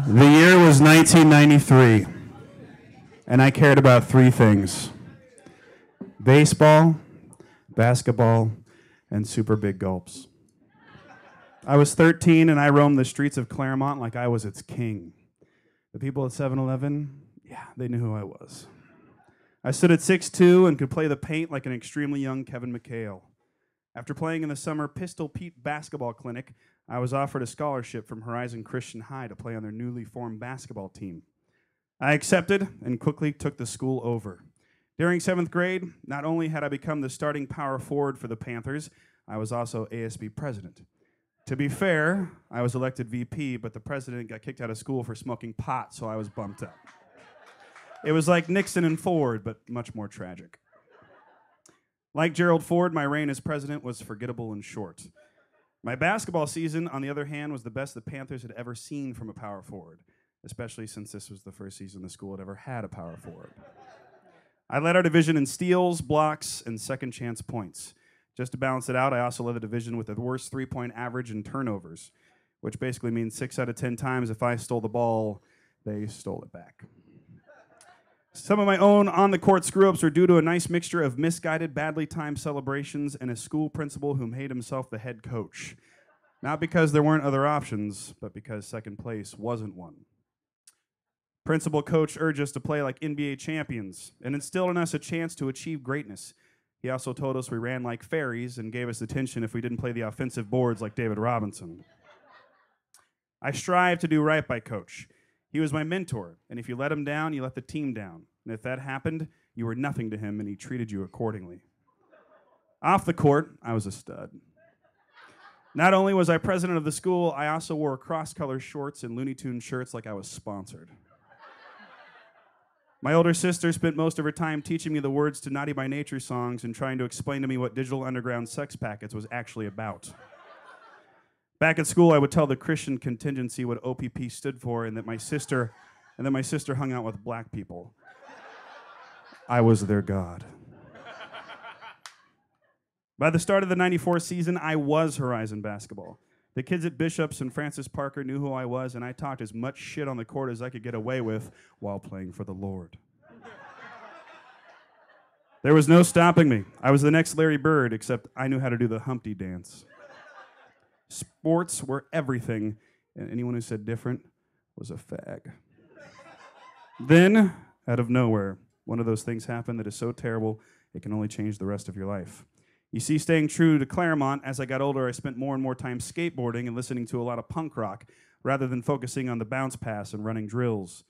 The year was 1993, and I cared about three things: baseball, basketball, and super big gulps. I was 13, and I roamed the streets of Claremont like I was its king. The people at 7-Eleven, yeah, they knew who I was. I stood at 6'2" and could play the paint like an extremely young Kevin McHale. After playing in the summer Pistol Pete basketball clinic, I was offered a scholarship from Horizon Christian High to play on their newly formed basketball team. I accepted and quickly took the school over. During 7th grade, not only had I become the starting power forward for the Panthers, I was also ASB president. To be fair, I was elected VP, but the president got kicked out of school for smoking pot, so I was bumped up. It was like Nixon and Ford, but much more tragic. Like Gerald Ford, my reign as president was forgettable and short. My basketball season, on the other hand, was the best the Panthers had ever seen from a power forward, especially since this was the first season the school had ever had a power forward. I led our division in steals, blocks, and second chance points. Just to balance it out, I also led the division with the worst three-point average in turnovers, which basically means 6 out of 10 times if I stole the ball, they stole it back. Some of my own on-the-court screw-ups are due to a nice mixture of misguided, badly timed celebrations and a school principal who made himself the head coach. Not because there weren't other options, but because second place wasn't one. Principal coach urged us to play like NBA champions and instilled in us a chance to achieve greatness. He also told us we ran like fairies and gave us attention if we didn't play the offensive boards like David Robinson. I strive to do right by Coach. He was my mentor, and if you let him down, you let the team down. And if that happened, you were nothing to him, and he treated you accordingly. Off the court, I was a stud. Not only was I president of the school, I also wore cross-color shorts and Looney Tunes shirts like I was sponsored. My older sister spent most of her time teaching me the words to Naughty by Nature songs and trying to explain to me what Digital Underground Sex Packets was actually about. Back at school, I would tell the Christian contingency what OPP stood for and that my sister hung out with black people. I was their god. By the start of the 94 season, I was Horizon basketball. The kids at Bishop's and Francis Parker knew who I was, and I talked as much shit on the court as I could get away with while playing for the Lord. There was no stopping me. I was the next Larry Bird, except I knew how to do the Humpty dance. Sports were everything, and anyone who said different was a fag. Then, out of nowhere, one of those things happened that is so terrible it can only change the rest of your life. You see, staying true to Claremont, as I got older, I spent more and more time skateboarding and listening to a lot of punk rock, rather than focusing on the bounce pass and running drills.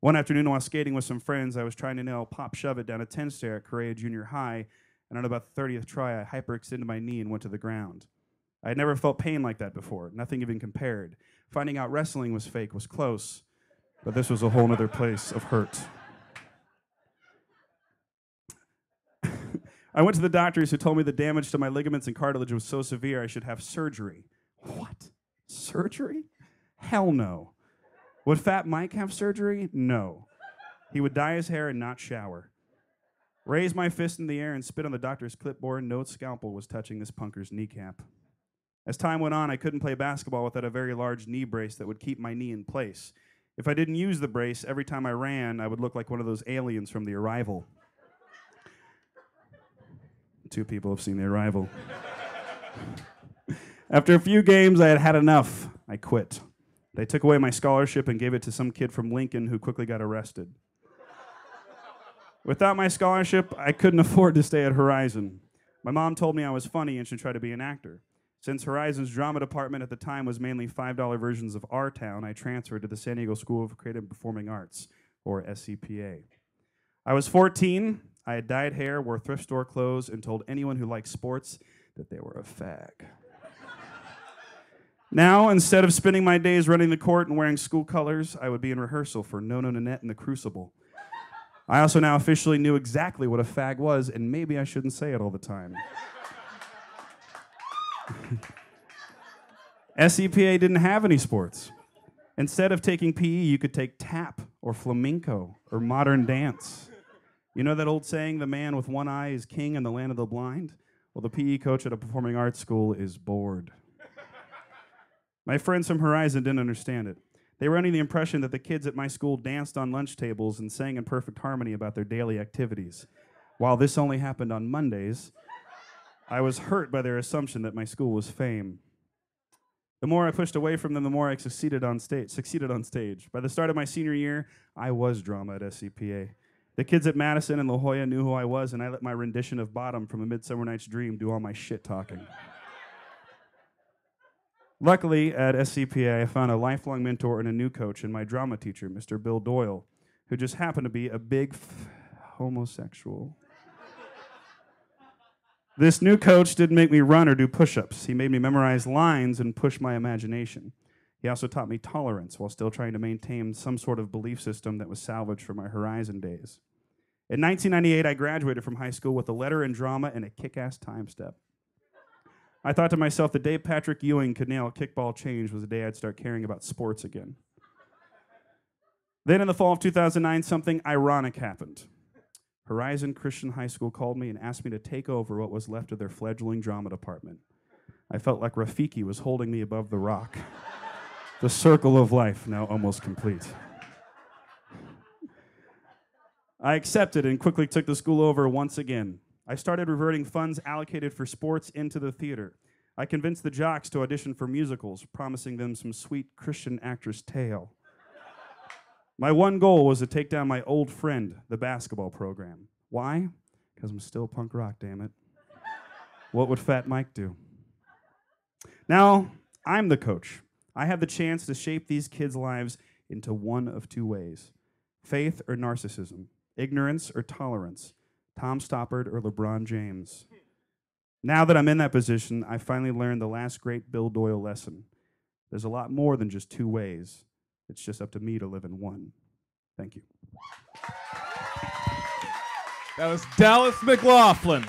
One afternoon while skating with some friends, I was trying to nail Pop Shove It down a 10-stair at Correa Junior High, and on about the 30th try, I hyperextended my knee and went to the ground. I had never felt pain like that before, nothing even compared. Finding out wrestling was fake was close, but this was a whole other place of hurt. I went to the doctors who told me the damage to my ligaments and cartilage was so severe I should have surgery. What? Surgery? Hell no. Would Fat Mike have surgery? No. He would dye his hair and not shower. Raise my fist in the air and spit on the doctor's clipboard. No scalpel was touching this punker's kneecap. As time went on, I couldn't play basketball without a very large knee brace that would keep my knee in place. If I didn't use the brace, every time I ran, I would look like one of those aliens from The Arrival. 2 people have seen The Arrival. After a few games, I had had enough. I quit. They took away my scholarship and gave it to some kid from Lincoln who quickly got arrested. Without my scholarship, I couldn't afford to stay at Horizon. My mom told me I was funny and should try to be an actor. Since Horizon's drama department at the time was mainly $5 versions of Our Town, I transferred to the San Diego School of Creative and Performing Arts, or SCPA. I was 14, I had dyed hair, wore thrift store clothes, and told anyone who liked sports that they were a fag. Now, instead of spending my days running the court and wearing school colors, I would be in rehearsal for No No Nanette and the Crucible. I also now officially knew exactly what a fag was, and maybe I shouldn't say it all the time. SCPA didn't have any sports. Instead of taking PE, you could take tap or flamenco or modern dance. You know that old saying, the man with one eye is king in the land of the blind? Well, the PE coach at a performing arts school is bored. My friends from Horizon didn't understand it. They were under the impression that the kids at my school danced on lunch tables and sang in perfect harmony about their daily activities. While this only happened on Mondays, I was hurt by their assumption that my school was fame. The more I pushed away from them, the more I succeeded on stage. By the start of my senior year, I was drama at SCPA. The kids at Madison and La Jolla knew who I was, and I let my rendition of Bottom from A Midsummer Night's Dream do all my shit talking. Luckily, at SCPA, I found a lifelong mentor and a new coach in my drama teacher, Mr. Bill Doyle, who just happened to be a big homosexual. This new coach didn't make me run or do push-ups. He made me memorize lines and push my imagination. He also taught me tolerance while still trying to maintain some sort of belief system that was salvaged from my Horizon days. In 1998, I graduated from high school with a letter in drama and a kick-ass time step. I thought to myself, the day Patrick Ewing could nail a kickball change was the day I'd start caring about sports again. Then in the fall of 2009, something ironic happened. Horizon Christian High School called me and asked me to take over what was left of their fledgling drama department. I felt like Rafiki was holding me above the rock. The circle of life now almost complete. I accepted and quickly took the school over once again. I started reverting funds allocated for sports into the theater. I convinced the jocks to audition for musicals, promising them some sweet Christian actress tale. My one goal was to take down my old friend, the basketball program. Why? Because I'm still punk rock, damn it. What would Fat Mike do? Now, I'm the coach. I have the chance to shape these kids' lives into one of two ways: faith or narcissism, ignorance or tolerance, Tom Stoppard or LeBron James. Now that I'm in that position, I finally learned the last great Bill Doyle lesson. There's a lot more than just two ways. It's just up to me to live in one. Thank you. That was Dallas McLaughlin.